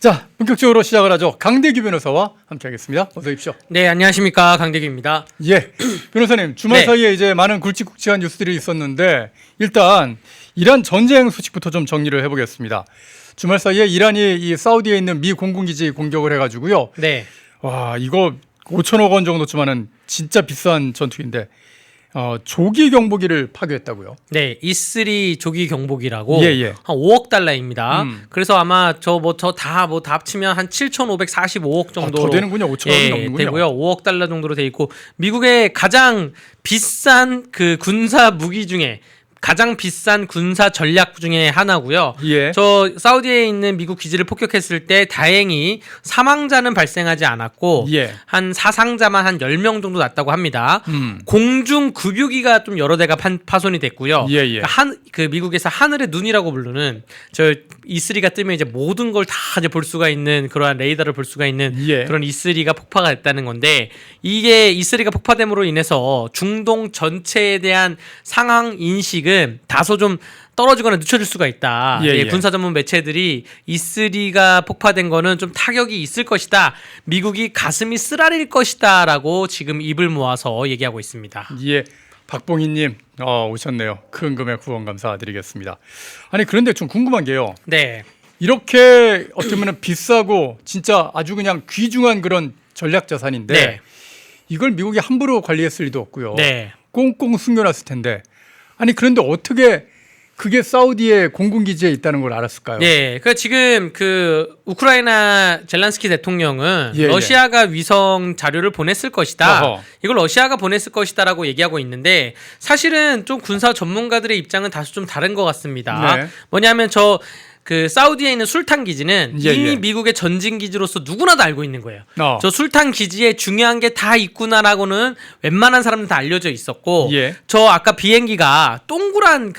자, 본격적으로 시작을 하죠. 강대규 변호사와 함께하겠습니다. 어서 오십시오. 네, 안녕하십니까. 강대규입니다. 예, 변호사님 주말 네. 사이에 이제 많은 굵직굵직한 뉴스들이 있었는데 일단 이란 전쟁 소식부터 좀 정리를 해보겠습니다. 주말 사이에 이란이 이 사우디에 있는 미 공군기지 공격을 해가지고요. 네, 와, 이거 5천억 원 정도쯤 진짜 비싼 전투인데 조기 경보기를 파괴했다고요? 네, E3 조기 경보기라고 예, 예. 한 5억 달러입니다. 그래서 아마 저 다 합치면 한 7,545억 정도 더 되는군요. 5천억이 넘는군요. 되고요. 5억 달러 정도로 돼 있고 미국의 가장 비싼 그 군사 무기 중에 가장 비싼 군사 전략 중에 하나고요. 예. 저 사우디에 있는 미국 기지를 폭격했을 때 다행히 사망자는 발생하지 않았고 예. 한 사상자만 한 10명 정도 났다고 합니다. 음. 공중 급유기가 좀 여러 대가 파손이 됐고요. 예, 예. 그 미국에서 하늘의 눈이라고 부르는 저 E3가 뜨면 이제 모든 걸 다 이제 볼 수가 있는 그러한 레이더를 볼 수가 있는 예. 그런 E3가 폭파가 됐다는 건데 이게 E3가 폭파됨으로 인해서 중동 전체에 대한 상황 인식은 다소 좀 떨어지거나 늦춰질 수가 있다. 예, 예. 군사 전문 매체들이 E3가 폭파된 거는 좀 타격이 있을 것이다. 미국이 가슴이 쓰라릴 것이다라고 지금 입을 모아서 얘기하고 있습니다. 예, 박봉희님 오셨네요. 큰 금액 후원 감사드리겠습니다. 아니 그런데 좀 궁금한 게요. 네. 이렇게 어떻게 보면 비싸고 진짜 아주 그냥 귀중한 그런 전략 자산인데 네. 이걸 미국이 함부로 관리했을 리도 없고요. 네. 꽁꽁 숨겨놨을 텐데 아니 그런데 어떻게 그게 사우디의 공군기지에 있다는 걸 알았을까요? 네, 그 지금 그 우크라이나 젤란스키 대통령은 예, 러시아가 위성 자료를 보냈을 것이다. 어허. 이걸 러시아가 보냈을 것이다라고 얘기하고 있는데 사실은 좀 군사 전문가들의 입장은 다소 좀 다른 것 같습니다. 네. 뭐냐면 그 사우디에 있는 술탄 기지는 예, 이미 예. 미국의 전진 기지로서 누구나도 알고 있는 거예요. 어. 저 술탄 기지에 중요한 게 다 있구나라고는 웬만한 사람들 다 알려져 있었고, 예. 저 아까 비행기가 동그란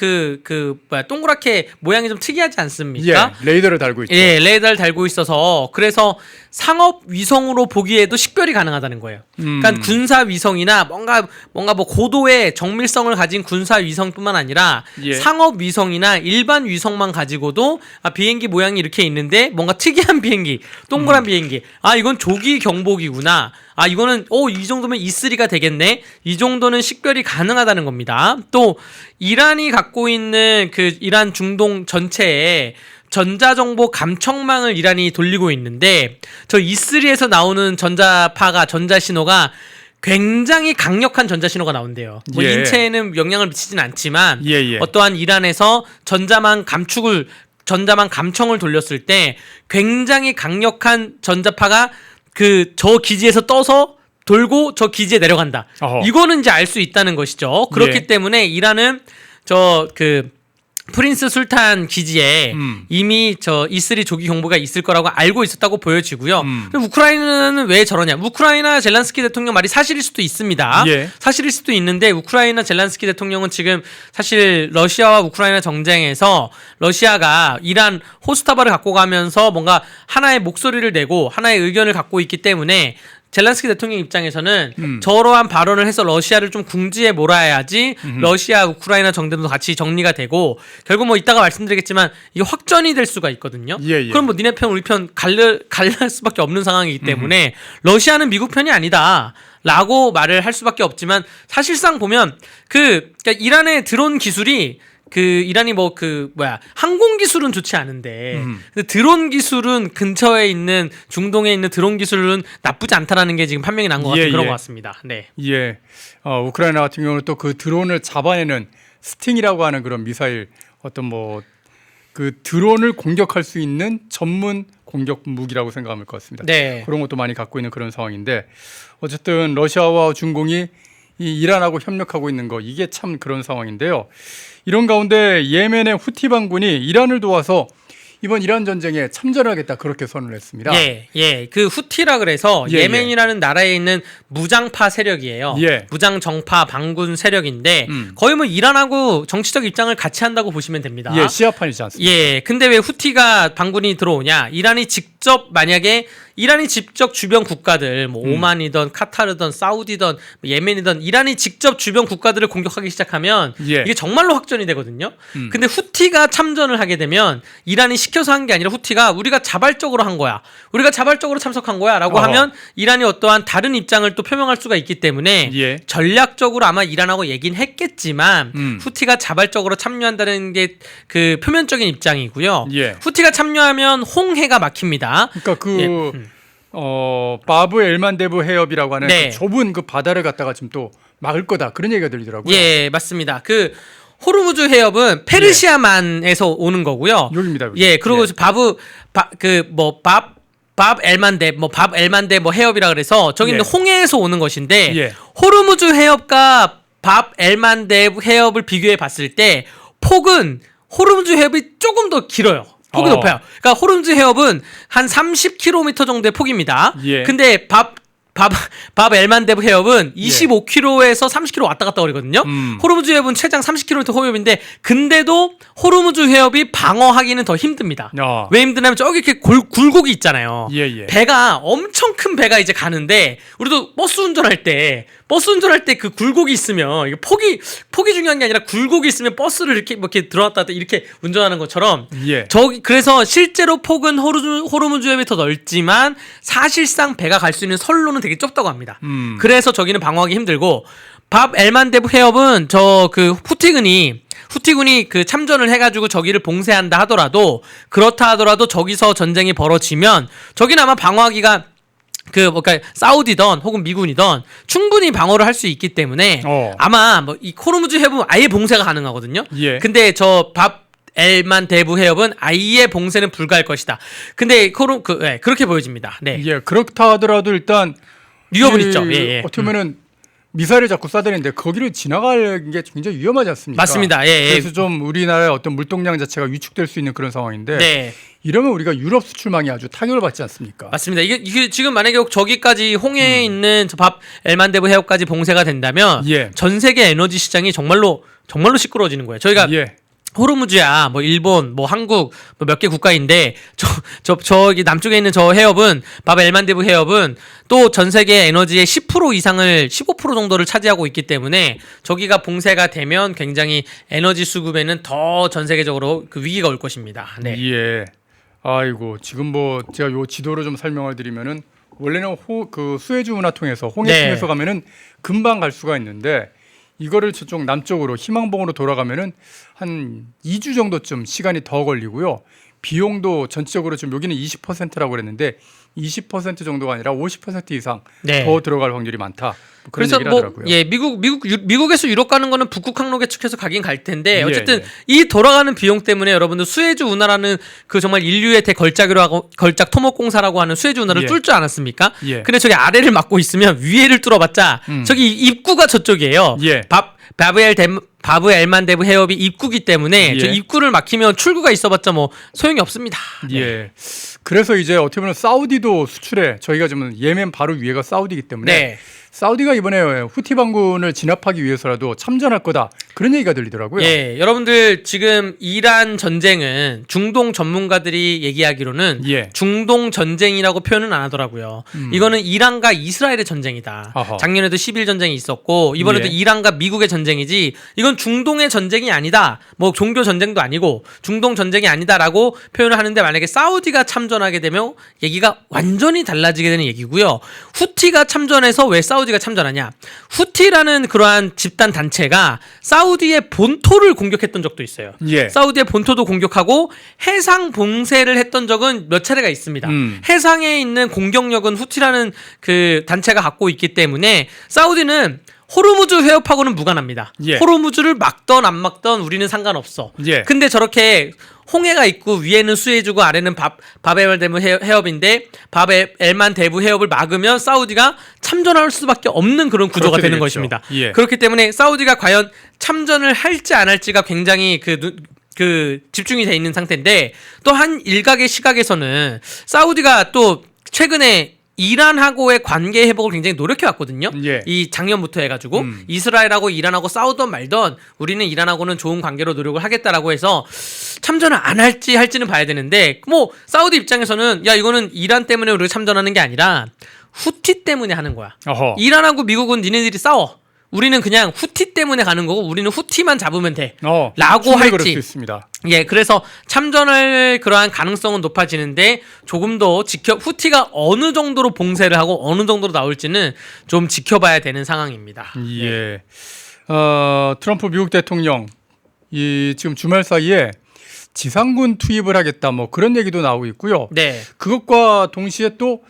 동그랗게 모양이 좀 특이하지 않습니까? 예, 레이더를 달고 있죠. 예, 레이더를 달고 있어서 그래서 상업 위성으로 보기에도 식별이 가능하다는 거예요. 그러니까 군사 위성이나 뭔가 뭐 고도의 정밀성을 가진 군사 위성뿐만 아니라 예. 상업 위성이나 일반 위성만 가지고도 비행기 모양이 이렇게 있는데 뭔가 특이한 비행기, 동그란 비행기. 이건 조기 경보기구나. 이거는 이 정도면 E3가 되겠네. 이 정도는 식별이 가능하다는 겁니다. 또 이란이 갖고 있는 그 이란 중동 전체에 전자정보 감청망을 이란이 돌리고 있는데 저 E3에서 나오는 전자신호가 굉장히 강력한 전자신호가 나온대요. 뭐 예. 인체에는 영향을 미치진 않지만 예, 예. 어떠한 이란에서 전자망 감청을 돌렸을 때 굉장히 강력한 전자파가 저 기지에서 떠서 돌고 저 기지에 내려간다. 어허. 이거는 이제 알 수 있다는 것이죠. 그렇기 예. 때문에 이란은 프린스 술탄 기지에 이미 E3 조기 경보가 있을 거라고 알고 있었다고 보여지고요. 그럼 우크라이나는 왜 저러냐? 우크라이나 젤란스키 대통령 말이 사실일 수도 있습니다. 예. 사실일 수도 있는데 우크라이나 젤란스키 대통령은 지금 사실 러시아와 우크라이나 정쟁에서 러시아가 이란 호스타바를 갖고 가면서 뭔가 하나의 목소리를 내고 하나의 의견을 갖고 있기 때문에 젤란스키 대통령 입장에서는 저러한 발언을 해서 러시아를 좀 궁지에 몰아야지 러시아 우크라이나 정대도 같이 정리가 되고 결국 뭐 이따가 말씀드리겠지만 이게 확전이 될 수가 있거든요. 예, 예. 그럼 뭐 니네 편 우리 편 갈릴 수밖에 없는 상황이기 때문에 러시아는 미국 편이 아니다. 라고 말을 할 수밖에 없지만 사실상 보면 그러니까 이란의 드론 기술이 이란이 항공 기술은 좋지 않은데 근데 드론 기술은 근처에 있는 중동에 있는 드론 기술은 나쁘지 않다라는 게 지금 판명이 난 것 같은 예, 그런 예. 것 같습니다. 네. 예, 우크라이나 같은 경우는 또 그 드론을 잡아내는 스팅이라고 하는 그런 미사일 그 드론을 공격할 수 있는 전문 공격 무기라고 생각하면 될 것 같습니다. 네. 그런 것도 많이 갖고 있는 그런 상황인데 어쨌든 러시아와 중공이 이 이란하고 협력하고 있는 거 이게 참 그런 상황인데요. 이런 가운데 예멘의 후티 반군이 이란을 도와서 이번 이란 전쟁에 참전하겠다 그렇게 선언을 했습니다. 예. 그 후티라 그래서 예, 예멘이라는 나라에 있는 무장파 세력이에요. 예. 무장 정파 반군 세력인데 거의 뭐 이란하고 정치적 입장을 같이 한다고 보시면 됩니다. 예, 시아판이지 않습니까? 예. 근데 왜 후티가 반군이 들어오냐? 이란이 직접 만약에 이란이 직접 주변 국가들 뭐 오만이든 카타르든 사우디든 예멘이든 이란이 직접 주변 국가들을 공격하기 시작하면 예. 이게 정말로 확전이 되거든요. 근데 후티가 참전을 하게 되면 이란이 시켜서 한 게 아니라 후티가 우리가 자발적으로 한 거야. 우리가 자발적으로 참석한 거야라고 하면 이란이 어떠한 다른 입장을 또 표명할 수가 있기 때문에 예. 전략적으로 아마 이란하고 얘기는 했겠지만 후티가 자발적으로 참여한다는 게 그 표면적인 입장이고요. 예. 후티가 참여하면 홍해가 막힙니다. 그러니까 그 바브 엘만데브 해협이라고 하는 네. 그 좁은 그 바다를 갖다가 지금 또 막을 거다 그런 얘기가 들리더라고요. 예, 맞습니다. 그 호르무즈 해협은 페르시아만에서 오는 거고요. 여기입니다. 여기. 예, 그리고 예. 밥 엘만데 뭐 해협이라 그래서 저기 있는 예. 홍해에서 오는 것인데 예. 호르무즈 해협과 밥 엘만데 해협을 비교해 봤을 때 폭은 호르무즈 해협이 조금 더 길어요. 폭이 높아요. 그러니까 호르무즈 해협은 한 30km 정도의 폭입니다. 예. 근데 밥 엘만데브 해협은 25km에서 30km 왔다 갔다 거리거든요. 호르무즈 해협은 최장 30km 호협인데 근데도 호르무즈 해협이 방어하기는 더 힘듭니다. 왜 힘드냐면 저기 이렇게 굴곡이 있잖아요. 예, 예. 배가 엄청 큰 배가 이제 가는데 우리도 버스 운전할 때 그 굴곡이 있으면 이게 폭이 중요한 게 아니라 굴곡이 있으면 버스를 이렇게 뭐 이렇게 들어왔다 이렇게 운전하는 것처럼 예. 그래서 실제로 폭은 호르무즈 해협이 더 넓지만 사실상 배가 갈 수 있는 선로는 되게 좁다고 합니다. 그래서 저기는 방어하기 힘들고 밥 엘만데브 해협은 그 후티군이 그 참전을 해가지고 저기를 봉쇄한다 하더라도 그렇다 하더라도 저기서 전쟁이 벌어지면 저기는 아마 방어하기가 그러니까 사우디든 혹은 미군이든 충분히 방어를 할 수 있기 때문에 아마 뭐 이 호르무즈 해협은 아예 봉쇄가 가능하거든요. 예. 근데 저 밥 엘만데브 해협은 아예 봉쇄는 불가할 것이다. 근데 그렇게 보여집니다. 네. 예, 그렇다 하더라도 일단 위협은 있죠. 예. 어떻게 보면은 미사일을 자꾸 쏴대는데 거기를 지나가는 게 굉장히 위험하지 않습니까? 맞습니다. 예. 그래서 좀 우리나라의 어떤 물동량 자체가 위축될 수 있는 그런 상황인데 네. 이러면 우리가 유럽 수출망이 아주 타격을 받지 않습니까? 맞습니다. 이게 지금 만약에 저기까지 홍해에 있는 저 밥 엘만데브 해협까지 봉쇄가 된다면 예. 전 세계 에너지 시장이 정말로 시끄러워지는 거예요. 저희가 예. 호르무즈야, 뭐 일본, 뭐 한국, 뭐 몇 개 국가인데 저기 남쪽에 있는 저 해협은 밥 엘만데브 해협은 또 전 세계 에너지의 10% 이상을 15% 정도를 차지하고 있기 때문에 저기가 봉쇄가 되면 굉장히 에너지 수급에는 더 전 세계적으로 그 위기가 올 것입니다. 네. 예. 아이고 지금 뭐 제가 요 지도로 좀 설명을 드리면은 원래는 그 수에즈 운하 통해서 홍해 네. 통해서 가면은 금방 갈 수가 있는데 이거를 저쪽 남쪽으로 희망봉으로 돌아가면은 한 2주 정도쯤 시간이 더 걸리고요. 비용도 전체적으로 지금 여기는 20%라고 그랬는데 20% 정도가 아니라 50% 이상 네. 더 들어갈 확률이 많다. 뭐 그런 그래서 얘기를 하더라고요. 예, 미국에서 유럽 가는 거는 북극 항로 계측해서 가긴 갈 텐데 어쨌든 예. 이 돌아가는 비용 때문에 여러분들 수에즈 운하라는 그 정말 인류의 걸작 토목 공사라고 하는 수에즈 운하를 예. 뚫지 않았습니까? 예. 근데 저기 아래를 막고 있으면 위에를 뚫어봤자 저기 입구가 저쪽이에요. 예. 바브 엘만데브 해협이 입구기 때문에 예. 저 입구를 막히면 출구가 있어봤자 뭐 소용이 없습니다. 예. 그래서 이제 어떻게 보면 사우디도 수출해 저희가 지금 예멘 바로 위에가 사우디이기 때문에 네. 사우디가 이번에 후티 반군을 진압하기 위해서라도 참전할 거다 그런 얘기가 들리더라고요. 예, 여러분들 지금 이란 전쟁은 중동 전문가들이 얘기하기로는 예. 중동 전쟁이라고 표현은 안 하더라고요. 이거는 이란과 이스라엘의 전쟁이다. 아하. 작년에도 10일 전쟁이 있었고 이번에도 예. 이란과 미국의 전쟁이지 이건 중동의 전쟁이 아니다. 뭐 종교 전쟁도 아니고 중동 전쟁이 아니다라고 표현을 하는데 만약에 사우디가 참전하게 되면 얘기가 완전히 달라지게 되는 얘기고요. 후티가 참전해서 왜 사우디가 참전하냐? 후티라는 그러한 집단 단체가 사우디의 본토를 공격했던 적도 있어요. 예. 사우디의 본토도 공격하고 해상 봉쇄를 했던 적은 몇 차례가 있습니다. 해상에 있는 공격력은 후티라는 그 단체가 갖고 있기 때문에 사우디는 호르무즈 해협하고는 무관합니다. 예. 호르무즈를 막던 안 막던 우리는 상관없어. 예. 근데 저렇게 홍해가 있고 위에는 수에즈고 아래는 바벨데브 해협인데 바벨만데브 해협을 막으면 사우디가 참전할 수밖에 없는 그런 구조가 되는 되겠죠. 것입니다. 예. 그렇기 때문에 사우디가 과연 참전을 할지 안 할지가 굉장히 그 집중이 돼 있는 상태인데 또 한 일각의 시각에서는 사우디가 또 최근에 이란하고의 관계 회복을 굉장히 노력해 왔거든요. 예. 이 작년부터 해가지고 이스라엘하고 이란하고 싸우던 말던 우리는 이란하고는 좋은 관계로 노력을 하겠다라고 해서 참전을 안 할지는 봐야 되는데 뭐 사우디 입장에서는 야 이거는 이란 때문에 우리가 참전하는 게 아니라 후티 때문에 하는 거야. 어허. 이란하고 미국은 니네들이 싸워. 우리는 그냥 후티 때문에 가는 거고 우리는 후티만 잡으면 돼. 라고 충분히 그럴 할지. 수 있습니다. 예, 그래서 참전할 그러한 가능성은 높아지는데 조금 더 후티가 어느 정도로 봉쇄를 하고 어느 정도로 나올지는 좀 지켜봐야 되는 상황입니다. 예. 트럼프 미국 대통령 이 지금 주말 사이에 지상군 투입을 하겠다 뭐 그런 얘기도 나오고 있고요. 네. 그것과 동시에 또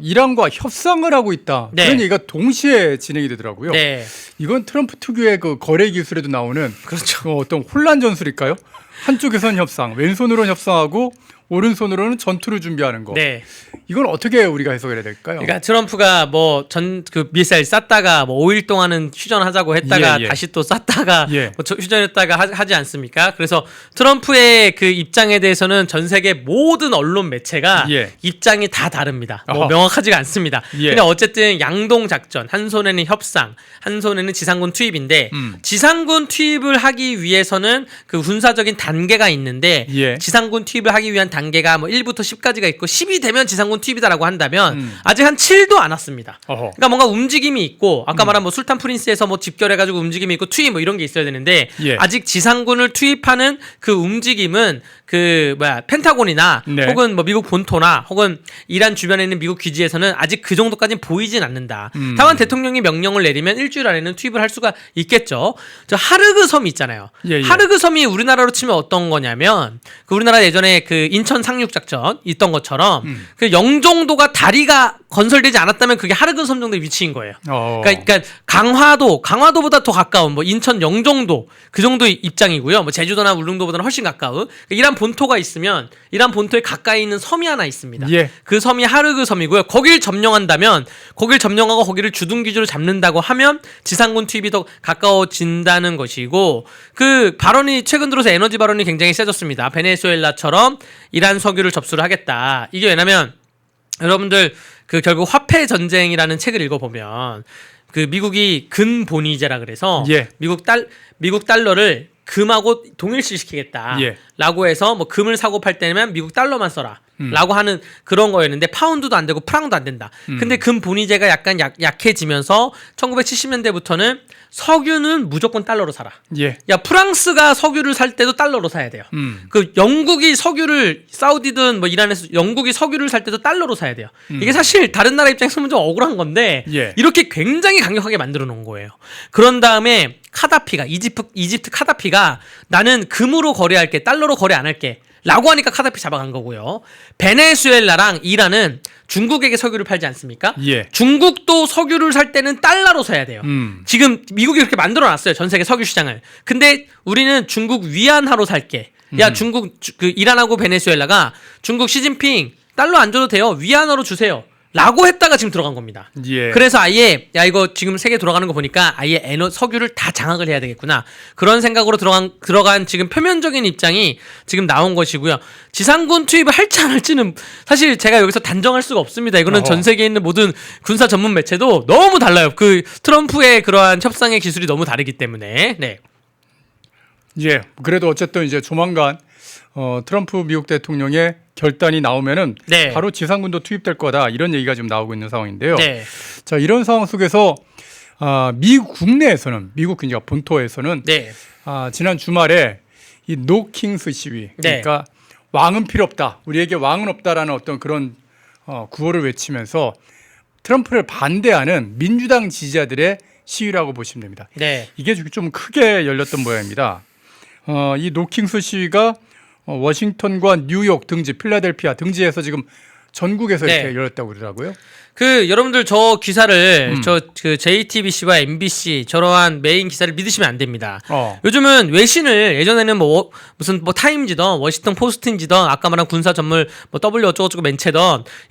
이란과 협상을 하고 있다. 네. 그런 얘기가 동시에 진행이 되더라고요. 네. 이건 트럼프 특유의 그 거래 기술에도 나오는 그렇죠. 어떤 혼란 전술일까요? 한쪽에선 협상, 왼손으로는 협상하고 오른손으로는 전투를 준비하는 거. 네. 이건 어떻게 우리가 해석해야 될까요? 그러니까 트럼프가 뭐 그 미사일 쐈다가 뭐 5일 동안은 휴전하자고 했다가 예, 예. 다시 또 쐈다가 예. 뭐 휴전했다가 하지 않습니까? 그래서 트럼프의 그 입장에 대해서는 전 세계 모든 언론 매체가 예. 입장이 다 다릅니다. 뭐 어허. 명확하지가 않습니다. 예. 근데 어쨌든 양동 작전, 한 손에는 협상, 한 손에는 지상군 투입인데 지상군 투입을 하기 위해서는 그 군사적인 단계가 있는데 예. 지상군 투입을 하기 위한 단계가 뭐 1부터 10까지가 있고 10이 되면 지상군 투입이다라고 한다면 아직 한 7도 안 왔습니다. 어허. 그러니까 뭔가 움직임이 있고 아까 말한 뭐 술탄 프린스에서 뭐 집결해가지고 움직임이 있고 투입 뭐 이런 게 있어야 되는데 예. 아직 지상군을 투입하는 그 움직임은 그 펜타곤이나 네. 혹은 뭐 미국 본토나 혹은 이란 주변에 있는 미국 기지에서는 아직 그 정도까지는 보이진 않는다. 다만 대통령이 명령을 내리면 일주일 안에는 투입을 할 수가 있겠죠. 저 하르그 섬이 있잖아요. 예, 예. 하르그 섬이 우리나라로 치면 어떤 거냐면 그 우리나라 예전에 그 인천 상륙 작전 있던 것처럼 그 영종도가 다리가 건설되지 않았다면 그게 하르그 섬 정도의 위치인 거예요. 그러니까 강화도보다 더 가까운 뭐 인천 영종도 그 정도의 입장이고요. 뭐 제주도나 울릉도보다는 훨씬 가까운 이란 본토가 있으면 이란 본토에 가까이 있는 섬이 하나 있습니다. 예. 그 섬이 하르그 섬이고요. 거길 점령한다면 거길 점령하고 거기를 주둔 기지로 잡는다고 하면 지상군 투입이 더 가까워진다는 것이고 그 발언이 최근 들어서 에너지 발언이 굉장히 세졌습니다. 베네수엘라처럼 이란 석유를 접수를 하겠다. 이게 왜냐면 여러분들 그 결국 화폐 전쟁이라는 책을 읽어보면 그 미국이 근본위제라 그래서 예. 미국 달러를 금하고 동일시시키겠다. 예. 라고 해서 뭐 금을 사고 팔 때면 미국 달러만 써라. 라고 하는 그런 거였는데 파운드도 안 되고 프랑도 안 된다. 근데 금 본위제가 약간 약해지면서 1970년대부터는 석유는 무조건 달러로 사라. 예. 야 프랑스가 석유를 살 때도 달러로 사야 돼요. 그 영국이 석유를 사우디든 뭐 이란에서 영국이 석유를 살 때도 달러로 사야 돼요. 이게 사실 다른 나라 입장에서 보면 좀 억울한 건데 예. 이렇게 굉장히 강력하게 만들어 놓은 거예요. 그런 다음에 카다피가 이집트 카다피가 나는 금으로 거래할게 달러로 거래 안 할게. 라고 하니까 카다피 잡아간 거고요. 베네수엘라랑 이란은 중국에게 석유를 팔지 않습니까? 예. 중국도 석유를 살 때는 달러로 사야 돼요. 지금 미국이 그렇게 만들어놨어요. 전 세계 석유 시장을. 근데 우리는 중국 위안화로 살게. 야 그 이란하고 베네수엘라가 중국 시진핑 달러 안 줘도 돼요. 위안화로 주세요. 라고 했다가 지금 들어간 겁니다. 예. 그래서 아예 야 이거 지금 세계 돌아가는 거 보니까 아예 석유를 다 장악을 해야 되겠구나. 그런 생각으로 들어간 지금 표면적인 입장이 지금 나온 것이고요. 지상군 투입을 할지 안 할지는 사실 제가 여기서 단정할 수가 없습니다. 이거는 전 세계에 있는 모든 군사 전문 매체도 너무 달라요. 그 트럼프의 그러한 협상의 기술이 너무 다르기 때문에. 네. 예. 그래도 어쨌든 이제 조만간 트럼프 미국 대통령의 결단이 나오면은 네. 바로 지상군도 투입될 거다 이런 얘기가 지금 나오고 있는 상황인데요. 네. 자 이런 상황 속에서 미국 국내에서는 미국 그러니까 본토에서는 네. 지난 주말에 이 노킹스 시위 그러니까 왕은 필요 없다 우리에게 왕은 없다라는 어떤 그런 구호를 외치면서 트럼프를 반대하는 민주당 지지자들의 시위라고 보시면 됩니다. 네. 이게 좀 크게 열렸던 모양입니다. 이 노킹스 시위가 워싱턴과 뉴욕 등지, 필라델피아 등지에서 지금 전국에서 네. 이렇게 열렸다고 그러더라고요. 그 여러분들 저 기사를 그 JTBC와 MBC 저러한 메인 기사를 믿으시면 안 됩니다. 요즘은 외신을 예전에는 뭐 무슨 뭐 타임지든 워싱턴 포스트인지든 아까 말한 군사 전문 뭐 W 어쩌고저쩌고 맨체든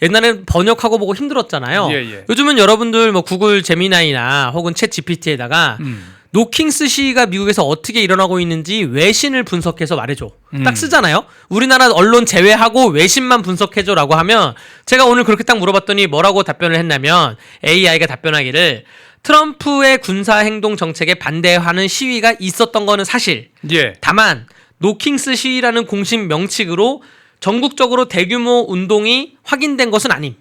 옛날에는 번역하고 보고 힘들었잖아요. 예, 예. 요즘은 여러분들 뭐 구글 제미나이나 혹은 챗 GPT에다가 노킹스 시위가 미국에서 어떻게 일어나고 있는지 외신을 분석해서 말해줘. 딱 쓰잖아요. 우리나라 언론 제외하고 외신만 분석해줘라고 하면 제가 오늘 그렇게 딱 물어봤더니 뭐라고 답변을 했냐면 AI가 답변하기를 트럼프의 군사행동 정책에 반대하는 시위가 있었던 거는 사실. 예. 다만 노킹스 시위라는 공식 명칭으로 전국적으로 대규모 운동이 확인된 것은 아님.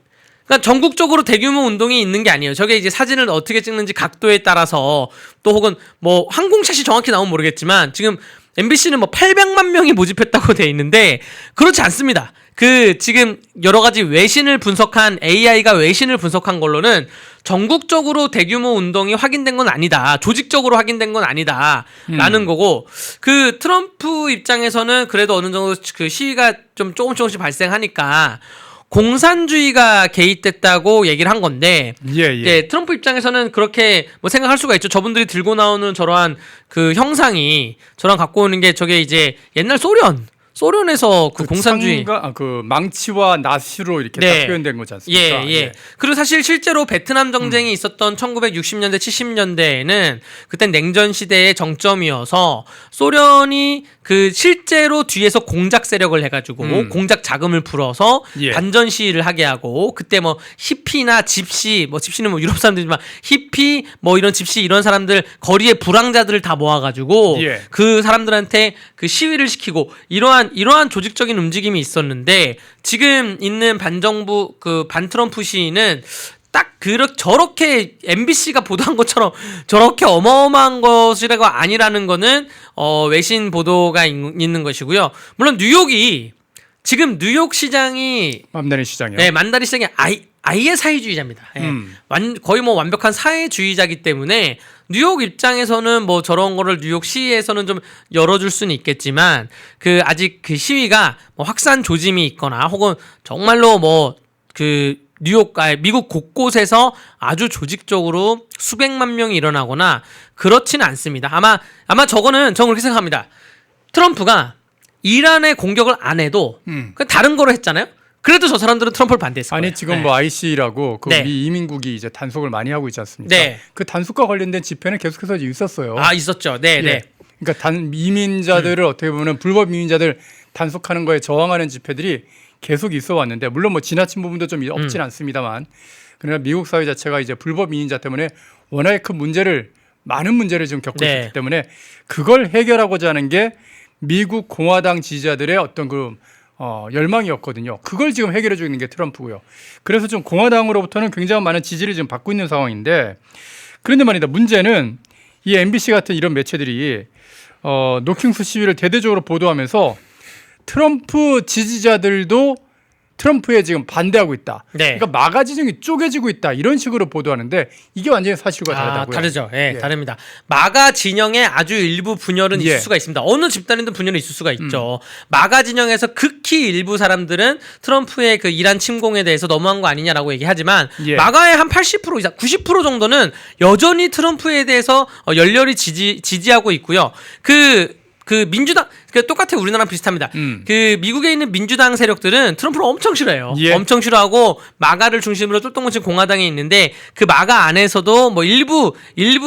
그러니까 전국적으로 대규모 운동이 있는 게 아니에요. 저게 이제 사진을 어떻게 찍는지 각도에 따라서 또 혹은 뭐 항공샷이 정확히 나오면 모르겠지만 지금 MBC는 뭐 800만 명이 모집했다고 돼 있는데 그렇지 않습니다. 그 지금 여러 가지 외신을 분석한 AI가 외신을 분석한 걸로는 전국적으로 대규모 운동이 확인된 건 아니다. 조직적으로 확인된 건 아니다라는 거고 그 트럼프 입장에서는 그래도 어느 정도 그 시위가 좀 조금씩 발생하니까 공산주의가 개입됐다고 얘기를 한 건데 예, 트럼프 입장에서는 그렇게 뭐 생각할 수가 있죠. 저분들이 들고 나오는 저러한 그 형상이 저랑 갖고 오는 게 저게 이제 옛날 소련에서 그 공산주의 그 망치와 낫으로 이렇게 네. 딱 표현된 거지 않습니까? 예. 그리고 사실 실제로 베트남 전쟁이 있었던 1960년대 70년대에는 그때 냉전 시대의 정점이어서 소련이 그 실제로 뒤에서 공작 세력을 해가지고 공작 자금을 풀어서 예. 반전 시위를 하게 하고 그때 뭐 히피나 집시 뭐 집시는 뭐 유럽 사람들이지만 히피 뭐 이런 집시 이런 사람들 거리에 불황자들을 다 모아가지고 예. 그 사람들한테 그 시위를 시키고 이러한 조직적인 움직임이 있었는데 지금 있는 반정부 그 반트럼프 시위는 딱 저렇게 MBC가 보도한 것처럼 저렇게 어마어마한 것이라고 아니라는 거는 외신 보도가 있는 것이고요. 물론 뉴욕이 지금 뉴욕 시장이 만다린 시장이요. 네, 만다린 시장이 아예 사회주의자입니다. 예. 거의 뭐 완벽한 사회주의자이기 때문에 뉴욕 입장에서는 뭐 저런 거를 뉴욕 시에서는 좀 열어줄 수는 있겠지만 그 아직 그 시위가 뭐 확산 조짐이 있거나 혹은 정말로 뭐 그 미국 곳곳에서 아주 조직적으로 수백만 명이 일어나거나 그렇지는 않습니다. 아마 저는 그렇게 생각합니다. 트럼프가 이란에 공격을 안 해도 다른 거로 했잖아요. 그래도 저 사람들은 트럼프를 반대했을 거예요. 아니 지금 뭐 IC라고 그 네. 미 이민국이 이제 단속을 많이 하고 있지 않습니까? 네. 그 단속과 관련된 집회는 계속해서 있었어요. 있었죠. 네, 예. 네. 그러니까 이민자들을 어떻게 보면 불법 이민자들 단속하는 거에 저항하는 집회들이 계속 있어 왔는데 물론 뭐 지나친 부분도 좀 없진 않습니다만 그러나 미국 사회 자체가 이제 불법 이민자 때문에 워낙에 많은 문제를 지금 겪고 네. 있기 때문에 그걸 해결하고자 하는 게 미국 공화당 지지자들의 어떤 열망이었거든요. 그걸 지금 해결해 주고 있는 게 트럼프고요. 그래서 좀 공화당으로부터는 굉장히 많은 지지를 지금 받고 있는 상황인데 그런데 말입니다. 문제는 이 MBC 같은 이런 매체들이 노킹스 시위를 대대적으로 보도하면서 트럼프 지지자들도 트럼프에 지금 반대하고 있다. 네. 그러니까 마가 지정이 쪼개지고 있다. 이런 식으로 보도하는데 이게 완전히 사실과 다르다고요. 다르죠. 예, 예. 다릅니다. 마가 진영의 아주 일부 분열은 예. 있을 수가 있습니다. 어느 집단이든 분열이 있을 수가 있죠. 마가 진영에서 극히 일부 사람들은 트럼프의 그 이란 침공에 대해서 너무한 거 아니냐라고 얘기하지만 예. 마가의 한 80% 이상, 90% 정도는 여전히 트럼프에 대해서 열렬히 지지하고 있고요. 그 민주당 똑같아요. 우리나라랑 비슷합니다. 그 미국에 있는 민주당 세력들은 트럼프를 엄청 싫어해요. 예. 엄청 싫어하고 마가를 중심으로 똘똘 뭉친 공화당이 있는데 그 마가 안에서도 뭐 일부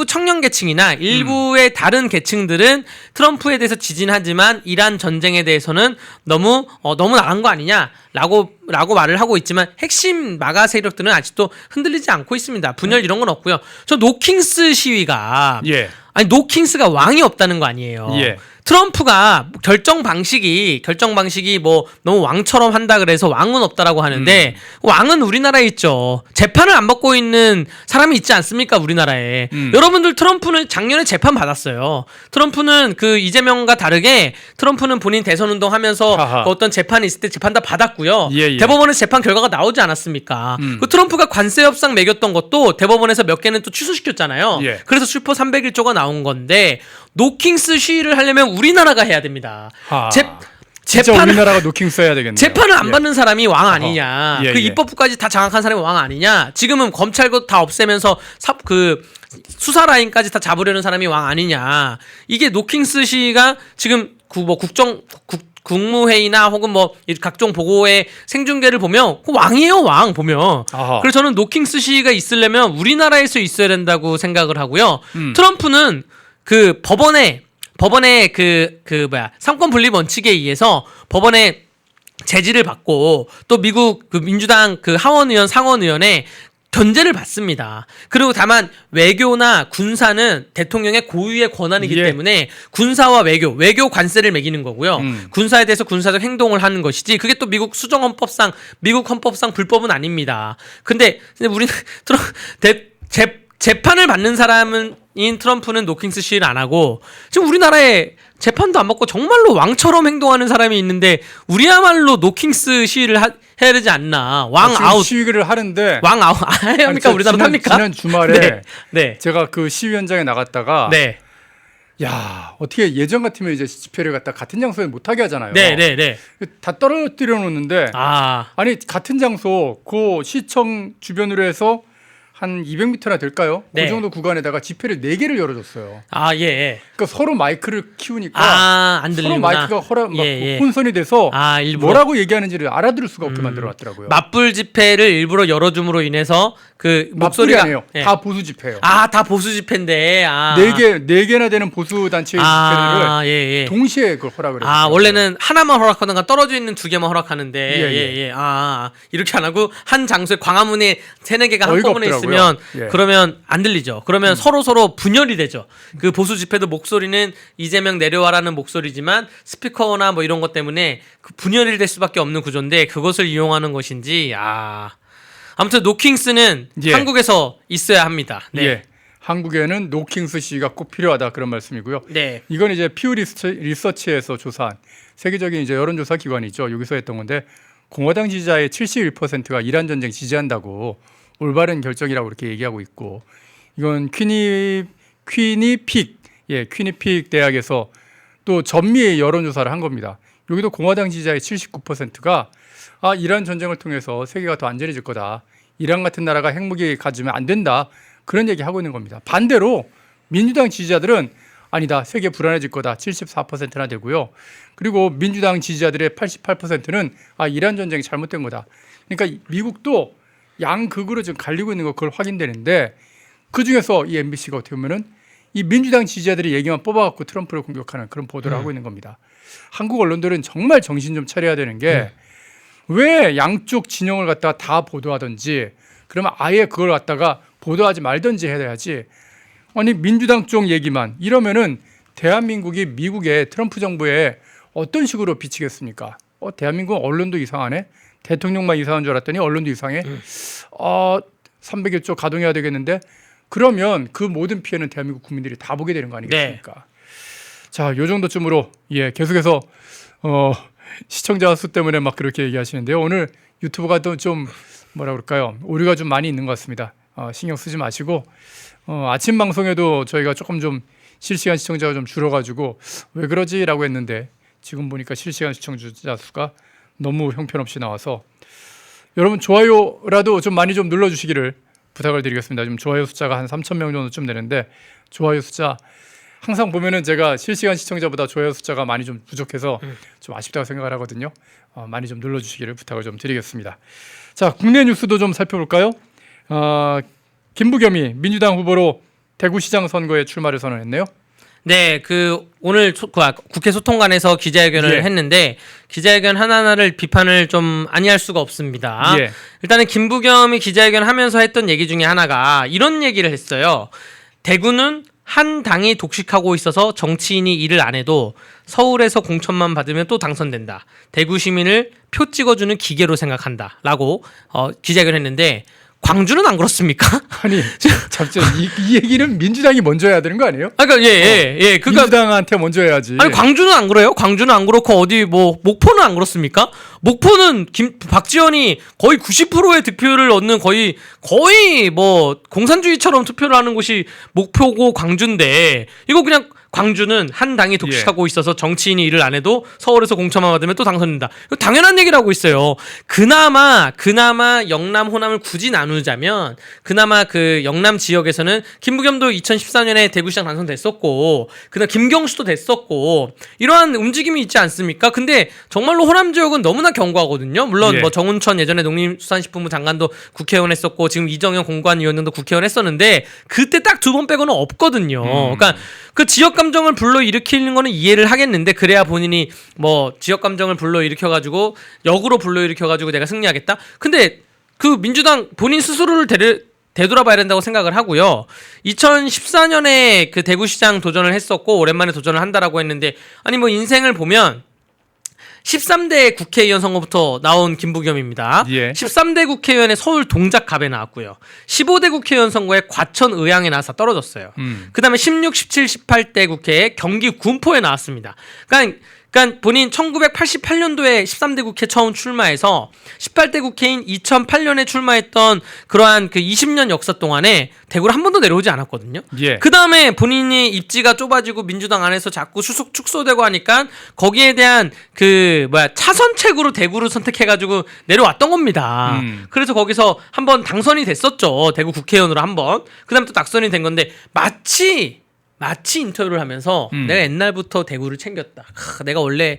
청년 계층이나 일부의 다른 계층들은 트럼프에 대해서 지지는 하지만 이란 전쟁에 대해서는 너무 나간 거 아니냐라고 말을 하고 있지만 핵심 마가 세력들은 아직도 흔들리지 않고 있습니다. 분열 이런 건 없고요. 저 노킹스 시위가 예. 노킹스가 왕이 없다는 거 아니에요. 예. 트럼프가 결정 방식이 뭐 너무 왕처럼 한다 그래서 왕은 없다라고 하는데 왕은 우리나라에 있죠. 재판을 안 받고 있는 사람이 있지 않습니까? 우리나라에. 여러분들 트럼프는 작년에 재판 받았어요. 트럼프는 그 이재명과 다르게 트럼프는 본인 대선 운동하면서 그 어떤 재판이 있을 때 재판 다 받았고요. 예. 대법원에서 재판 결과가 나오지 않았습니까? 그 트럼프가 관세 협상 매겼던 것도 대법원에서 몇 개는 또 취소시켰잖아요. 예. 그래서 슈퍼 301조가 나온 건데 노킹스 시위를 하려면 우리나라가 해야 됩니다. 진짜 우리나라가 노킹스 해야 되겠네요. 재판을 안 받는 사람이 왕 아니냐. 예, 그 예. 입법부까지 다 장악한 사람이 왕 아니냐. 지금은 검찰도 다 없애면서 수사 라인까지 다 잡으려는 사람이 왕 아니냐. 이게 노킹스 시위가 지금 국무회의나 혹은 뭐 각종 보고의 생중계를 보면 왕이에요, 왕 보면. 그래서 저는 노킹스 시위가 있으려면 우리나라에서 있어야 된다고 생각을 하고요. 트럼프는 그 법원의 삼권 분립 원칙에 의해서 법원의 제지를 받고 또 미국 그 민주당 그 하원 의원, 상원 의원의 견제를 받습니다. 그리고 다만 외교나 군사는 대통령의 고유의 권한이기 예. 때문에 군사와 외교 관세를 매기는 거고요. 군사에 대해서 군사적 행동을 하는 것이지 그게 또 미국 미국 헌법상 불법은 아닙니다. 근데 우리는 재판을 받는 사람인 트럼프는 노킹스 시위를 안 하고 지금 우리나라에 재판도 안 받고 정말로 왕처럼 행동하는 사람이 있는데 우리야말로 노킹스 시위를 해야 되지 않나. 왕 지금 아웃. 시위를 하는데 왕 아웃. 합니까? 우리나라 합니까? 지난 주말에 네. 네. 제가 그 시위 현장에 나갔다가 네. 야 어떻게 예전 같으면 이제 집회를 갖다 같은 장소에 못하게 하잖아요. 네. 네. 네. 다 떨어뜨려 놓는데 아. 아니 같은 장소 그 시청 주변으로 해서 한 200m나 될까요? 네. 그 정도 구간에다가 집회를 4개를 열어줬어요. 아, 예. 그러니까 서로 마이크를 키우니까 안 서로 들리는구나. 마이크가 막 예. 혼선이 돼서 일부러 뭐라고 얘기하는지를 알아들을 수가 없게 만들어놨더라고요. 맞불 집회를 일부러 열어줌으로 인해서 그 맞불이 목소리가 아니에요. 예. 다 보수 집회예요. 다 보수 집회인데. 네 개나 되는 보수 단체의 집회를 예. 동시에 그걸 허락을 했어요. 원래는 하나만 허락하던가 떨어져 있는 2개만 허락하는데. 예. 이렇게 안 하고 한 장소에 광화문에 3-4개가 어이가 한꺼번에 없더라고요. 있으면 예. 그러면 안 들리죠. 그러면 서로 분열이 되죠. 그 보수 집회도 목소리는 이재명 내려와라는 목소리지만 스피커나 뭐 이런 것 때문에 그 분열이 될 수밖에 없는 구조인데 그것을 이용하는 것인지 아무튼 노킹스는 예. 한국에서 있어야 합니다. 네. 예. 한국에는 노킹스 시위가 꼭 필요하다 그런 말씀이고요. 네. 이건 이제 퓨 리서치에서 조사한 세계적인 이제 여론조사 기관이죠. 여기서 했던 건데 공화당 지지자의 71%가 이란 전쟁 지지한다고 올바른 결정이라고 그렇게 얘기하고 있고 이건 퀴니픽 대학에서 또 전미의 여론조사를 한 겁니다. 여기도 공화당 지지자의 79%가 이란 전쟁을 통해서 세계가 더 안전해질 거다. 이란 같은 나라가 핵무기 가지면 안 된다. 그런 얘기 하고 있는 겁니다. 반대로 민주당 지지자들은 아니다. 세계 불안해질 거다. 74%나 되고요. 그리고 민주당 지지자들의 88%는 이란 전쟁이 잘못된 거다. 그러니까 미국도 양극으로 지금 갈리고 있는 거 그걸 확인되는데 그중에서 이 MBC가 어떻게 보면은 이 민주당 지지자들의 얘기만 뽑아갖고 트럼프를 공격하는 그런 보도를 하고 있는 겁니다. 한국 언론들은 정말 정신 좀 차려야 되는 게 왜 양쪽 진영을 갖다가 다 보도하든지 그러면 아예 그걸 갖다가 보도하지 말든지 해야지. 아니 민주당 쪽 얘기만 이러면은 대한민국이 미국의 트럼프 정부에 어떤 식으로 비치겠습니까? 대한민국 언론도 이상하네. 대통령만 이상한 줄 알았더니 언론도 이상해. 301조 가동해야 되겠는데 그러면 그 모든 피해는 대한민국 국민들이 다 보게 되는 거 아니겠습니까? 네. 자, 요 정도쯤으로 계속해서 시청자 수 때문에 막 그렇게 얘기하시는데요. 오늘 유튜브가 또 좀 뭐라 그럴까요? 오류가 좀 많이 있는 것 같습니다. 신경 쓰지 마시고 아침 방송에도 저희가 조금 좀 실시간 시청자가 좀 줄어가지고 왜 그러지라고 했는데 지금 보니까 실시간 시청자 수가 너무 형편없이 나와서 여러분 좋아요라도 좀 많이 좀 눌러주시기를 부탁을 드리겠습니다. 지금 좋아요 숫자가 한 3,000명 정도쯤 되는데 좋아요 숫자 항상 보면은 제가 실시간 시청자보다 좋아요 숫자가 많이 좀 부족해서 좀 아쉽다고 생각을 하거든요. 많이 좀 눌러주시기를 부탁을 좀 드리겠습니다. 자, 국내 뉴스도 좀 살펴볼까요? 김부겸이 민주당 후보로 대구시장 선거에 출마를 선언했네요. 네, 오늘 국회 소통관에서 기자회견을 했는데 기자회견 하나하나를 비판을 좀 아니할 수가 없습니다. 일단은 김부겸이 기자회견 하면서 했던 얘기 중에 하나가 이런 얘기를 했어요. 대구는 한 당이 독식하고 있어서 정치인이 일을 안 해도 서울에서 공천만 받으면 또 당선된다. 대구 시민을 표 찍어주는 기계로 생각한다. 라고 기자회견을 했는데 광주는 안 그렇습니까? 아니, 잠시만 이 얘기는 민주당이 먼저 해야 되는 거 아니에요? 그러니까 민주당한테 먼저 해야지. 아니 광주는 안 그래요? 광주는 안 그렇고 어디 목포는 안 그렇습니까? 목포는 박지원이 거의 90%의 득표를 얻는 거의 뭐 공산주의처럼 투표를 하는 곳이 목포고 광주인데 이거 그냥 광주는 한 당이 독식하고 있어서 정치인이 일을 안 해도 서울에서 공천만 받으면 또 당선된다. 이거 당연한 얘기를 하고 있어요. 그나마 영남 호남을 굳이 나누자면 그나마 그 영남 지역에서는 김부겸도 2014년에 대구시장 당선됐었고 그다음 김경수도 됐었고 이러한 움직임이 있지 않습니까? 근데 정말로 호남 지역은 너무나 견고하거든요. 물론 뭐 정운천 예전에 농림수산식품부 장관도 국회의원 했었고 지금 이정현 공관위원장도 국회의원 했었는데 그때 딱 2번 빼고는 없거든요. 그러니까 그 지역 감정을 불러일으키는 거는 이해를 하겠는데 그래야 본인이 뭐 지역 감정을 불러일으켜가지고 역으로 불러일으켜가지고 내가 승리하겠다. 근데 그 민주당 본인 스스로를 되돌아봐야 된다고 생각을 하고요. 2014년에 그 대구시장 도전을 했었고 오랜만에 도전을 한다라고 했는데 아니 뭐 인생을 보면 13대 국회의원 선거부터 나온 김부겸입니다. 예. 13대 국회의원에 서울 동작갑에 나왔고요. 15대 국회의원 선거에 과천 의왕에 나와서 떨어졌어요. 그 다음에 16, 17, 18대 국회에 경기 군포에 나왔습니다. 그러니까 본인 1988년도에 13대 국회 처음 출마해서 18대 국회인 2008년에 출마했던 그러한 그 20년 역사 동안에 대구를 한 번도 내려오지 않았거든요. 예. 그 다음에 본인이 입지가 좁아지고 민주당 안에서 자꾸 축소되고 하니까 거기에 대한 그 차선책으로 대구를 선택해가지고 내려왔던 겁니다. 그래서 거기서 한번 당선이 됐었죠. 대구 국회의원으로 한번. 그 다음에 또 낙선이 된 건데 마치 인터뷰를 하면서 내가 옛날부터 대구를 챙겼다. 내가 원래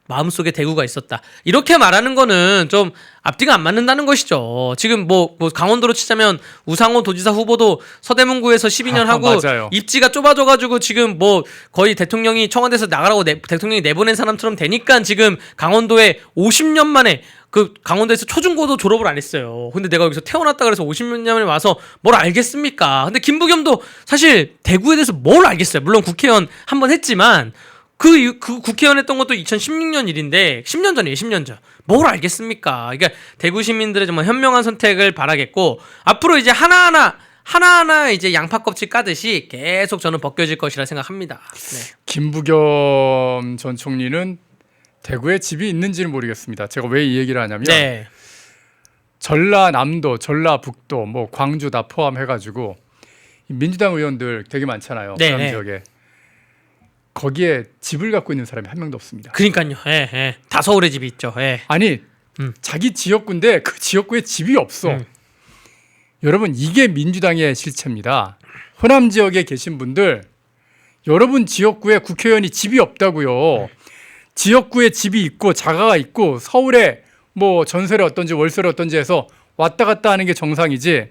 마음속에 대구가 있었다. 이렇게 말하는 거는 좀 앞뒤가 안 맞는다는 것이죠. 지금 뭐 강원도로 치자면 우상호 도지사 후보도 서대문구에서 12년 하고 맞아요. 입지가 좁아져가지고 지금 뭐 거의 대통령이 청와대에서 나가라고 대통령이 내보낸 사람처럼 되니까 지금 강원도에 50년 만에 그 강원도에서 초중고도 졸업을 안 했어요. 근데 내가 여기서 태어났다 그래서 50년 만에 와서 뭘 알겠습니까? 근데 김부겸도 사실 대구에 대해서 뭘 알겠어요. 물론 국회의원 한 번 했지만 그 국회의원 했던 것도 2016년 일인데 10년 전이에요. 10년 전. 뭘 알겠습니까? 그러니까 대구 시민들의 정말 현명한 선택을 바라겠고 앞으로 이제 하나하나 이제 양파 껍질 까듯이 계속 저는 벗겨질 것이라 생각합니다. 네. 김부겸 전 총리는 대구에 집이 있는지는 모르겠습니다. 제가 왜 이 얘기를 하냐면 네. 전라남도, 전라북도, 뭐 광주 다 포함해가지고 민주당 의원들 되게 많잖아요. 네, 그런 네. 지역에 거기에 집을 갖고 있는 사람이 한 명도 없습니다. 그러니까요. 예, 예. 다 서울에 집이 있죠. 예. 아니 자기 지역구인데 그 지역구에 집이 없어. 여러분 이게 민주당의 실체입니다. 호남 지역에 계신 분들 여러분 지역구에 국회의원이 집이 없다고요. 지역구에 집이 있고 자가가 있고 서울에 뭐 전세를 어떤지 월세를 어떤지 해서 왔다 갔다 하는 게 정상이지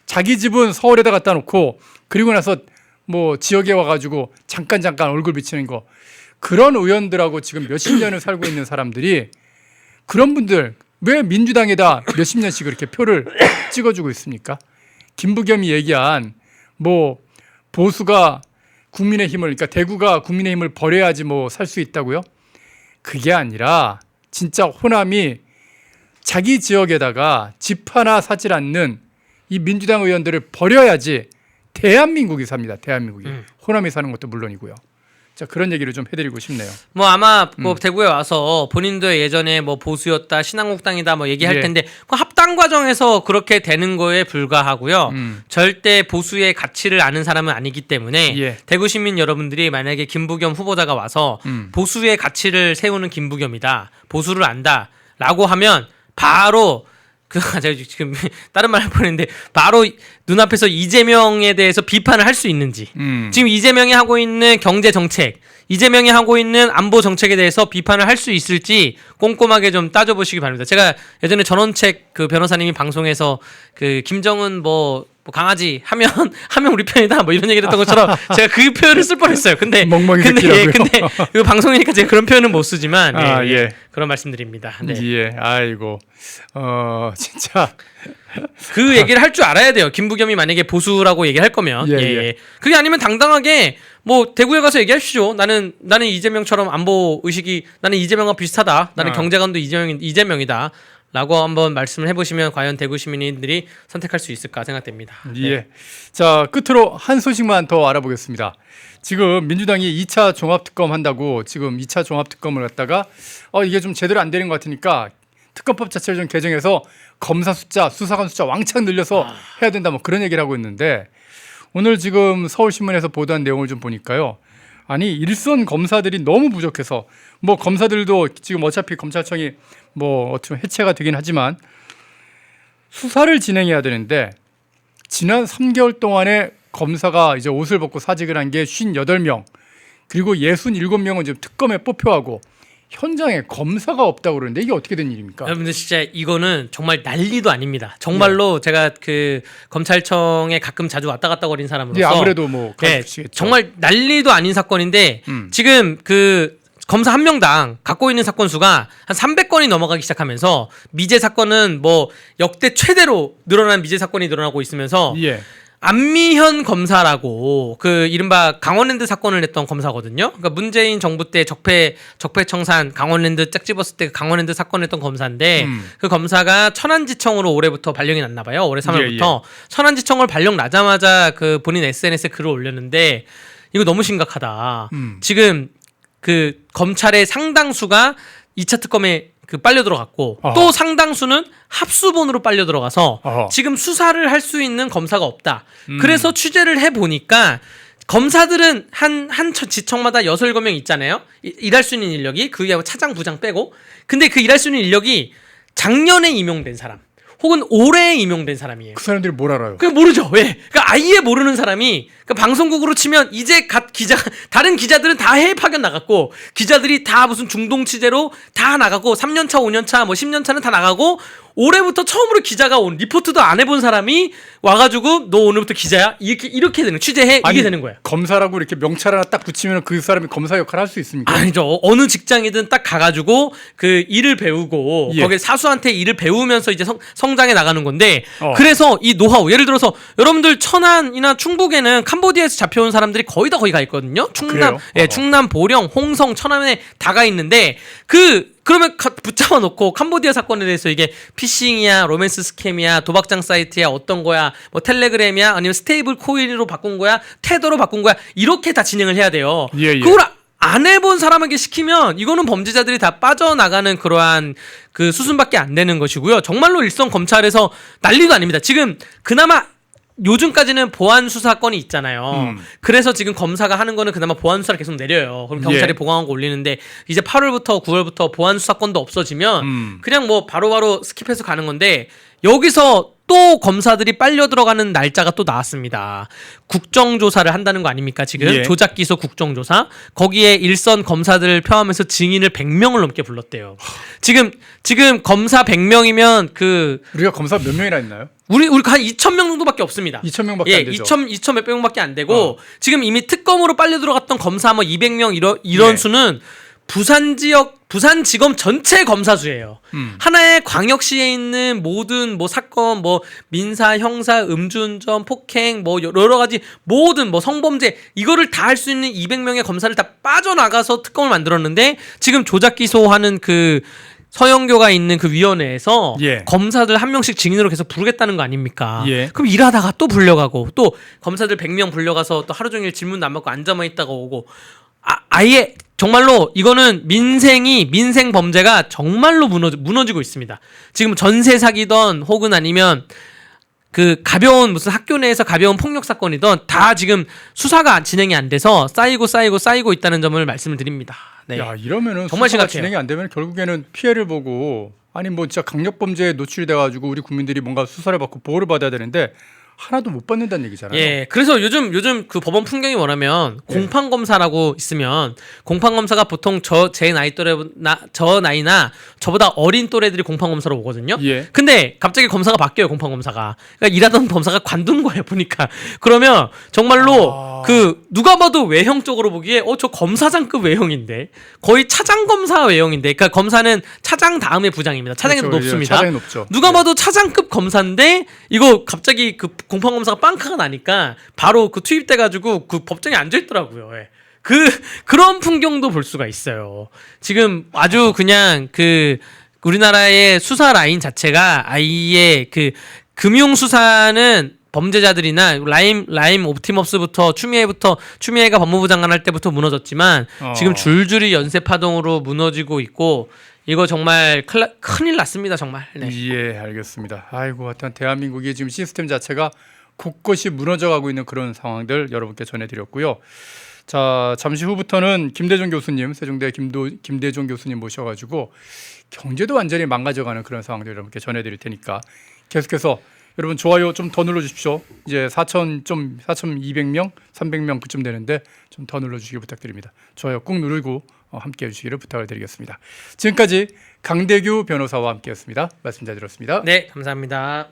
자기 집은 서울에다 갖다 놓고 그리고 나서 뭐 지역에 와가지고 잠깐 얼굴 비치는 거 그런 의원들하고 지금 몇십 년을 살고 있는 사람들이 그런 분들 왜 민주당에다 몇십 년씩 그렇게 표를 찍어주고 있습니까? 김부겸이 얘기한 뭐 보수가 국민의힘을 그러니까 대구가 국민의힘을 버려야지 뭐 살 수 있다고요? 그게 아니라 진짜 호남이 자기 지역에다가 집 하나 사질 않는 이 민주당 의원들을 버려야지 대한민국이 삽니다. 대한민국이. 호남이 사는 것도 물론이고요. 자 그런 얘기를 좀 해드리고 싶네요. 뭐 아마 뭐 대구에 와서 본인도 예전에 뭐 보수였다 신한국당이다 뭐 얘기할 예. 텐데 그 합당 과정에서 그렇게 되는 거에 불과하고요. 절대 보수의 가치를 아는 사람은 아니기 때문에 예. 대구 시민 여러분들이 만약에 김부겸 후보자가 와서 보수의 가치를 세우는 김부겸이다 보수를 안다라고 하면 바로 제가 지금 다른 말 할 뻔했는데 바로 눈앞에서 이재명에 대해서 비판을 할 수 있는지 지금 이재명이 하고 있는 경제 정책 이재명이 하고 있는 안보 정책에 대해서 비판을 할 수 있을지 꼼꼼하게 좀 따져보시기 바랍니다. 제가 예전에 전원책 그 변호사님이 방송에서 그 김정은 뭐 강아지 하면 우리 편이다 뭐 이런 얘기를 했던 것처럼 제가 그 표현을 쓸 뻔했어요. 근데 멍멍이 근데 새끼라고요? 근데 그 방송이니까 제가 그런 표현은 못 쓰지만 예. 그런 말씀드립니다. 네. 예, 아이고, 진짜 그 얘기를 할 줄 알아야 돼요. 김부겸이 만약에 보수라고 얘기할 거면. 예. 그게 아니면 당당하게 뭐 대구에 가서 얘기하십시오. 나는 이재명처럼 안보 의식이 나는 이재명과 비슷하다. 나는 경제관도 이재명이다. 라고 한번 말씀을 해보시면 과연 대구 시민들이 선택할 수 있을까 생각됩니다. 예. 자, 끝으로 한 소식만 더 알아보겠습니다. 지금 민주당이 2차 종합특검 한다고 지금 2차 종합특검을 갖다가 이게 좀 제대로 안 되는 것 같으니까 특검법 자체를 좀 개정해서 검사 숫자, 수사관 숫자 왕창 늘려서 해야 된다 뭐 그런 얘기를 하고 있는데 오늘 지금 서울신문에서 보도한 내용을 좀 보니까요. 아니 일선 검사들이 너무 부족해서 뭐 검사들도 지금 어차피 검찰청이 뭐 어떻게 해체가 되긴 하지만 수사를 진행해야 되는데 지난 3개월 동안에 검사가 이제 옷을 벗고 사직을 한 게 58명 그리고 67명은 지금 특검에 뽑혀하고 현장에 검사가 없다고 그러는데 이게 어떻게 된 일입니까? 여러분들 진짜 이거는 정말 난리도 아닙니다. 정말로 제가 그 검찰청에 가끔 자주 왔다 갔다 거린 사람으로서 네, 아무래도 뭐 네, 가르치겠죠. 정말 난리도 아닌 사건인데 지금 그 검사 한 명당 갖고 있는 사건 수가 한 300건이 넘어가기 시작하면서 미제 사건은 뭐 역대 최대로 늘어난 미제 사건이 늘어나고 있으면서 예. 안미현 검사라고 그 이른바 강원랜드 사건을 냈던 검사거든요. 그러니까 문재인 정부 때 적폐청산 강원랜드 짝 집었을 때 그 강원랜드 사건을 했던 검사인데 그 검사가 천안지청으로 올해부터 발령이 났나 봐요. 올해 3월부터 천안지청을 발령 나자마자 그 본인 SNS에 글을 올렸는데 이거 너무 심각하다. 지금 그 검찰의 상당수가 2차 특검에 그 빨려 들어갔고 또 상당수는 합수본으로 빨려 들어가서 지금 수사를 할 수 있는 검사가 없다. 그래서 취재를 해 보니까 검사들은 한 지청마다 6, 7명 있잖아요. 일할 수 있는 인력이 그게 차장 부장 빼고. 근데 그 일할 수 있는 인력이 작년에 임용된 사람 혹은 올해 임용된 사람이에요. 그 사람들이 뭘 알아요? 그게 모르죠. 왜? 그러니까 아예 모르는 사람이 그러니까 방송국으로 치면 이제 갓 기자 다른 기자들은 다 해외 파견 나갔고 기자들이 다 무슨 중동 취재로 다 나가고 3년차, 5년차, 뭐 10년차는 다 나가고 올해부터 처음으로 기자가 온 리포트도 안 해본 사람이 와가지고 너 오늘부터 기자야? 이렇게 되는 취재해 이게 되는 거야. 검사라고 이렇게 명찰 하나 딱 붙이면 그 사람이 검사 역할을 할 수 있습니까? 아니죠. 어느 직장이든 딱 가가지고 그 일을 배우고 거기 사수한테 일을 배우면서 이제 성장해 나가는 건데 그래서 이 노하우 예를 들어서 여러분들 천안이나 충북에는 캄보디아에서 잡혀온 사람들이 거의 다 거기 가 있거든요. 충남, 충남 보령, 홍성, 천안에 다 가 있는데 그러면 붙잡아 놓고 캄보디아 사건에 대해서 이게 피싱이야, 로맨스 스캠이야, 도박장 사이트야, 어떤 거야, 뭐 텔레그램이야, 아니면 스테이블 코인으로 바꾼 거야, 테더로 바꾼 거야, 이렇게 다 진행을 해야 돼요. 그걸 안 해본 사람에게 시키면 이거는 범죄자들이 다 빠져나가는 그러한 그 수순밖에 안 되는 것이고요. 정말로 일선 검찰에서 난리도 아닙니다. 지금 그나마 요즘까지는 보안 수사건이 있잖아요. 그래서 지금 검사가 하는 거는 그나마 보안 수사를 계속 내려요. 그럼 경찰이 보강하고 올리는데 이제 8월부터 9월부터 보안 수사건도 없어지면 그냥 뭐 바로바로 스킵해서 가는 건데 여기서 또 검사들이 빨려 들어가는 날짜가 또 나왔습니다. 국정조사를 한다는 거 아닙니까 지금? 조작기소 국정조사. 거기에 일선 검사들을 포함해서 증인을 100명을 넘게 불렀대요. 지금 검사 100명이면 그 우리가 검사 몇 명이나 있나요? 우리 한 2,000명 정도밖에 없습니다. 2,000명밖에 안 되죠. 2,000 몇백 명밖에 안 되고 지금 이미 특검으로 빨려 들어갔던 검사 뭐 200명 이런 수는 부산지검 전체 검사 수예요. 하나의 광역시에 있는 모든 뭐 사건, 뭐 민사, 형사, 음주운전, 폭행, 뭐 여러 가지 모든 뭐 성범죄 이거를 다 할 수 있는 200명의 검사를 다 빠져나가서 특검을 만들었는데 지금 조작 기소하는 그 서영교가 있는 그 위원회에서 검사들 한 명씩 증인으로 계속 부르겠다는 거 아닙니까? 그럼 일하다가 또 불려가고 또 검사들 100명 불려가서 또 하루 종일 질문도 안 받고 앉아만 있다가 오고 아예 정말로 이거는 민생 범죄가 정말로 무너지고 있습니다. 지금 전세 사기던 혹은 아니면 그 가벼운 무슨 학교 내에서 가벼운 폭력 사건이던 다 지금 수사가 진행이 안 돼서 쌓이고 있다는 점을 말씀을 드립니다. 네. 야, 이러면은 정말 수사가 심각해요. 진행이 안 되면 결국에는 피해를 보고 아니 뭐 진짜 강력 범죄에 노출이 돼 가지고 우리 국민들이 뭔가 수사를 받고 보호를 받아야 되는데 하나도 못 받는다는 얘기잖아요. 예, 그래서 요즘 그 법원 풍경이 뭐냐면 공판 검사라고 있으면 공판 검사가 보통 제 나이나 저보다 어린 또래들이 공판 검사로 오거든요. 근데 갑자기 검사가 바뀌어요, 공판 검사가. 그러니까 일하던 검사가 관둔 거예요, 보니까. 그러면 정말로 그 누가 봐도 외형적으로 보기에 저 검사장급 외형인데 거의 차장 검사 외형인데, 그러니까 검사는 차장 다음에 부장입니다. 차장이 더 높습니다. 차장이 높죠. 누가 봐도 차장급 검사인데 이거 갑자기 그 공판 검사가 빵카가 나니까 바로 그 투입돼가지고 그 법정에 앉아 있더라고요. 그런 풍경도 볼 수가 있어요. 지금 아주 그냥 그 우리나라의 수사 라인 자체가 아예 그 금융 수사는 범죄자들이나 라임 옵티머스부터 추미애가 법무부 장관 할 때부터 무너졌지만 지금 줄줄이 연쇄 파동으로 무너지고 있고 이거 정말 큰일 났습니다, 정말. 네. 예, 알겠습니다. 아이고, 하여튼 대한민국의 지금 시스템 자체가 곳곳이 무너져가고 있는 그런 상황들 여러분께 전해드렸고요. 자, 잠시 후부터는 김대중 교수님, 세종대 김대중 교수님 모셔가지고 경제도 완전히 망가져가는 그런 상황들 여러분께 전해드릴 테니까 계속해서 여러분 좋아요 좀 더 눌러주십시오. 이제 4,200명, 300명 그쯤 되는데 좀 더 눌러주시기 부탁드립니다. 좋아요 꾹 누르고 함께해 주시기를 부탁을 드리겠습니다. 지금까지 강대규 변호사와 함께했습니다. 말씀 잘 들었습니다. 네, 감사합니다.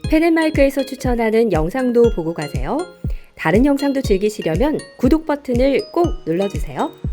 펜앤마이크에서 추천하는 영상도 보고 가세요. 다른 영상도 즐기시려면 구독 버튼을 꼭 눌러주세요.